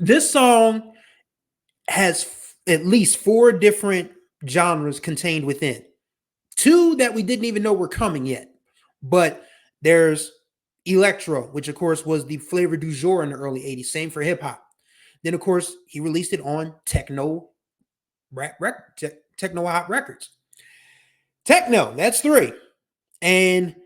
This song has at least four different genres contained within. Two that we didn't even know were coming yet. But there's electro, which of course was the flavor du jour in the early 80s. Same for hip hop. Then, of course, he released it on techno hop records. Techno, that's three. And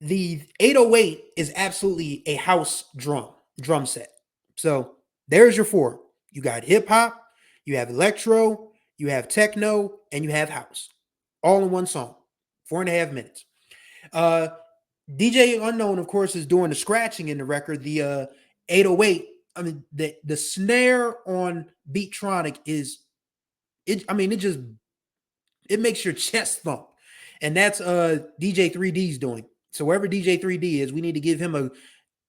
the 808 is absolutely a house drum set. So there's your four. You got hip hop, you have electro, you have techno, and you have house, all in one song. 4.5 minutes. Uh, DJ Unknown, of course, is doing the scratching in the record. The 808. I mean, the snare on Beatronic is it. I mean, it makes your chest thump, and that's DJ 3D's doing. So wherever DJ 3D is, we need to give him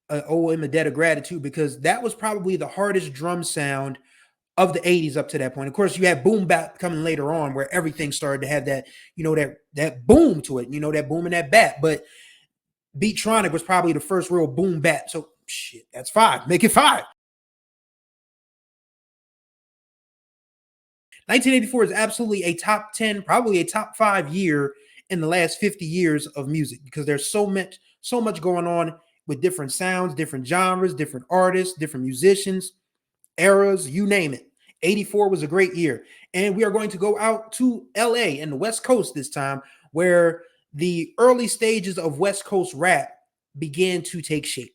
owe him a debt of gratitude, because that was probably the hardest drum sound of the 80s up to that point. Of course, you had boom bap coming later on, where everything started to have that, that boom to it, that boom and that bat. But Beatronic was probably the first real boom bap. So shit, that's five. Make it five. 1984 is absolutely a top 10, probably a top 5 year in the last 50 years of music, because there's so much going on with different sounds, different genres, different artists, different musicians, eras, you name it. 84 was a great year. And we are going to go out to LA and the West Coast this time, where the early stages of West Coast rap began to take shape.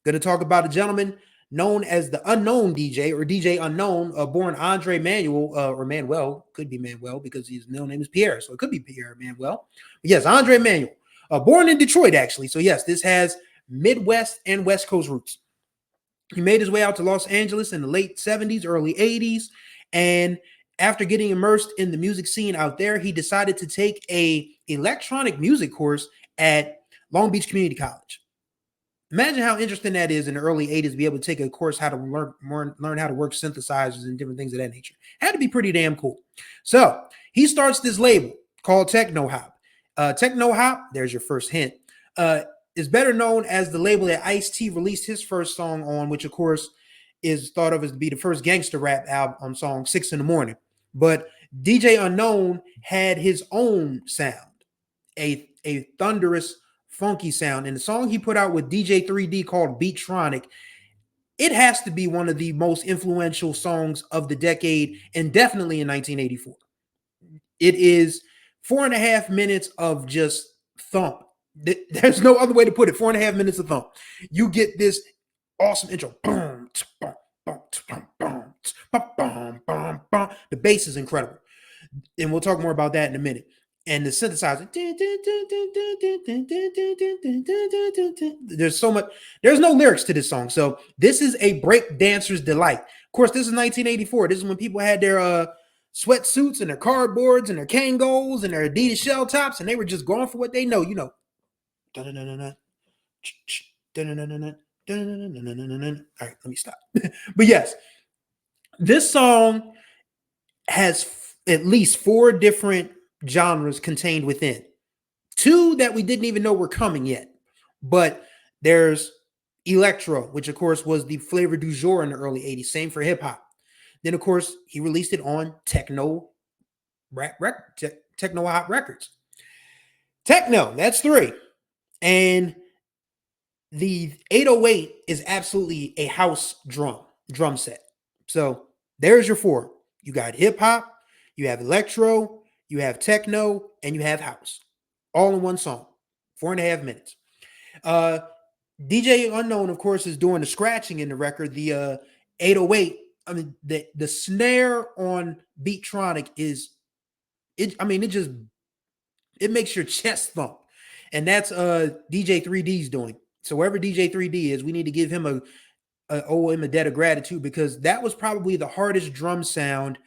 Going to talk about a gentleman known as the Unknown DJ, or DJ Unknown, born Andre Manuel, or Manuel, could be Manuel because his middle name is Pierre, so it could be Pierre Manuel. But yes, Andre Manuel, born in Detroit, actually. So yes, this has Midwest and West Coast roots. He made his way out to Los Angeles in the late 70s, early 80s, and after getting immersed in the music scene out there, he decided to take a electronic music course at Long Beach Community College. Imagine how interesting that is in the early 80s to be able to take a course how to learn how to work synthesizers and different things of that nature. Had to be pretty damn cool. So he starts this label called Techno Hop. Techno Hop, there's your first hint, is better known as the label that Ice-T released his first song on, which of course is thought of as to be the first gangster rap album song, 6 in the Morning. But DJ Unknown had his own sound, a thunderous, funky sound. And the song he put out with DJ 3D called Beatronic, it has to be one of the most influential songs of the decade, and definitely in 1984. It is 4.5 minutes of just thump. There's no other way to put it. 4.5 minutes of thump. You get this awesome intro. The bass is incredible. And we'll talk more about that in a minute. And the synthesizer. There's so much. There's no lyrics to this song. So this is a break dancer's delight. Of course, this is 1984. This is when people had their sweatsuits and their cardboards and their Kangos and their Adidas shell tops, and they were just going for what they know. All right, let me stop. But yes, this song has at least four different genres contained within. Two that we didn't even know were coming yet. But there's electro, which of course was the flavor du jour in the early 80s. Same for hip hop. Then, of course, he released it on techno hop records. Techno, that's three. And the 808 is absolutely a house drum set. So there's your four. You got hip hop, you have electro, you have techno, and you have house, all in one song. 4.5 minutes. DJ Unknown, of course, is doing the scratching in the record. The 808. I mean, the snare on Beatronic is it. I mean, it makes your chest thump, and that's DJ 3D's doing. So wherever DJ 3D is, we need to give him owe him a debt of gratitude, because that was probably the hardest drum sound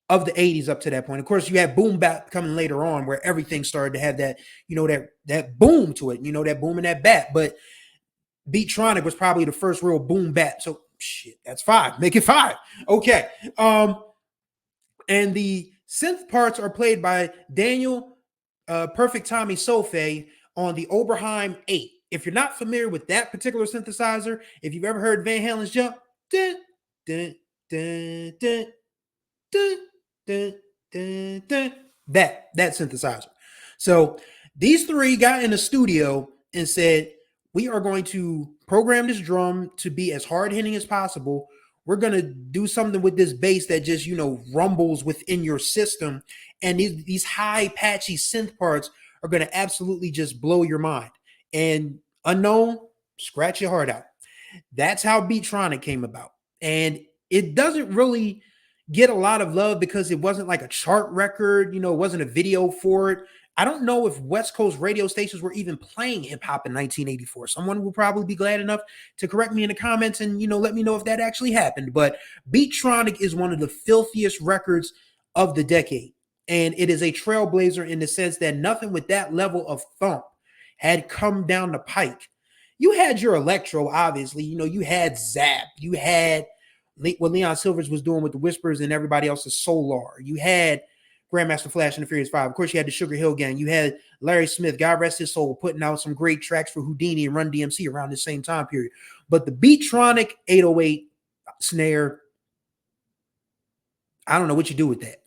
of the 80s up to that point. Of course, you had boom bap coming later on, where everything started to have that, that boom to it, that boom and that bat. But Beatronic was probably the first real boom bap. So shit, that's five. Make it five. Okay. And the synth parts are played by Daniel Perfect Tommy Sofe on the Oberheim 8. If you're not familiar with that particular synthesizer, if you've ever heard Van Halen's Jump, dun, dun, dun, dun, dun, dun, dun. That synthesizer. So these three got in the studio and said, we are going to program this drum to be as hard hitting as possible. We're going to do something with this bass that just, rumbles within your system. And these high patchy synth parts are going to absolutely just blow your mind. And Unknown, scratch your heart out. That's how Beatronic came about. And it doesn't really get a lot of love because it wasn't like a chart record, it wasn't a video for it. I don't know if West Coast radio stations were even playing hip hop in 1984. Someone will probably be glad enough to correct me in the comments and, let me know if that actually happened. But Beatronic is one of the filthiest records of the decade. And it is a trailblazer in the sense that nothing with that level of thump had come down the pike. You had your electro, obviously. You had Zap. You had what Leon Silvers was doing with the Whispers and everybody else's Solar. You had Grandmaster Flash and the Furious Five. Of course, you had the Sugar Hill Gang. You had Larry Smith, God rest his soul, putting out some great tracks for Houdini and Run DMC around the same time period. But the Beatronic 808 snare, I don't know what you do with that.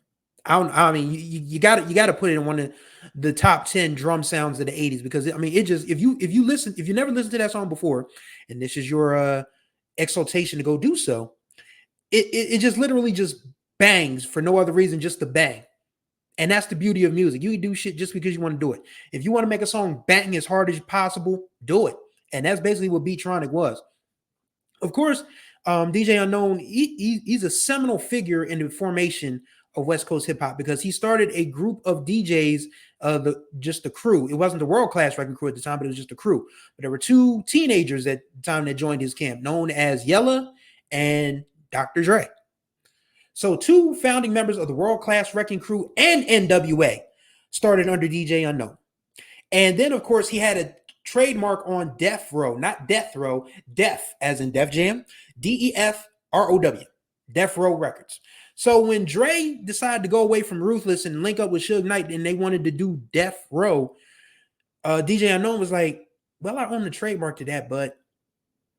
I mean, you got to put it in one of the top 10 drum sounds of the 80s because it just if you never listened to that song before, and this is your exaltation to go do so, it just literally just bangs for no other reason, just to bang. And that's the beauty of music. You can do shit just because you want to do it. If you want to make a song bang as hard as possible, do it. And that's basically what Beatronic was. Of course, DJ Unknown, he's a seminal figure in the formation of West Coast hip hop because he started a group of DJs, just the crew. It wasn't the world class record crew at the time, but it was just a crew. But there were two teenagers at the time that joined his camp, known as Yella and Dr. Dre. So two founding members of the world class wrecking crew and NWA started under DJ Unknown. And then, of course, he had a trademark on Death Row, not Death Row, Def as in Def Jam, DEFROW, Death Row Records. So when Dre decided to go away from Ruthless and link up with Suge Knight and they wanted to do Death Row, DJ Unknown was like, well, I own the trademark to that, but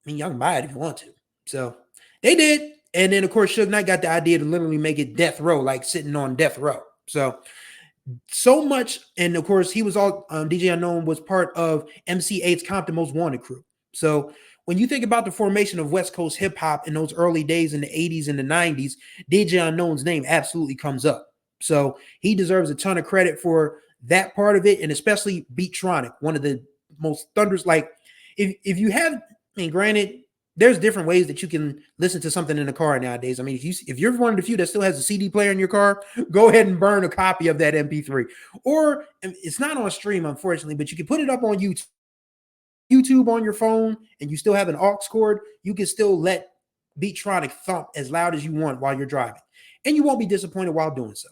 y'all can buy it if you want to. So they did. And then, of course, Suge Knight got the idea to literally make it Death Row, like sitting on Death Row. So much. And, of course, he was all DJ Unknown was part of MC8's Compton Most Wanted crew. So when you think about the formation of West Coast hip hop in those early days in the 80s and the 90s, DJ Unknown's name absolutely comes up. So he deserves a ton of credit for that part of it, and especially Beatronic, one of the most thunderous. Like, if you have, granted, there's different ways that you can listen to something in a car nowadays. If you're one of the few that still has a CD player in your car, go ahead and burn a copy of that MP3. Or it's not on stream, unfortunately, but you can put it up on YouTube on your phone, and you still have an aux cord. You can still let Beatronic thump as loud as you want while you're driving, and you won't be disappointed while doing so.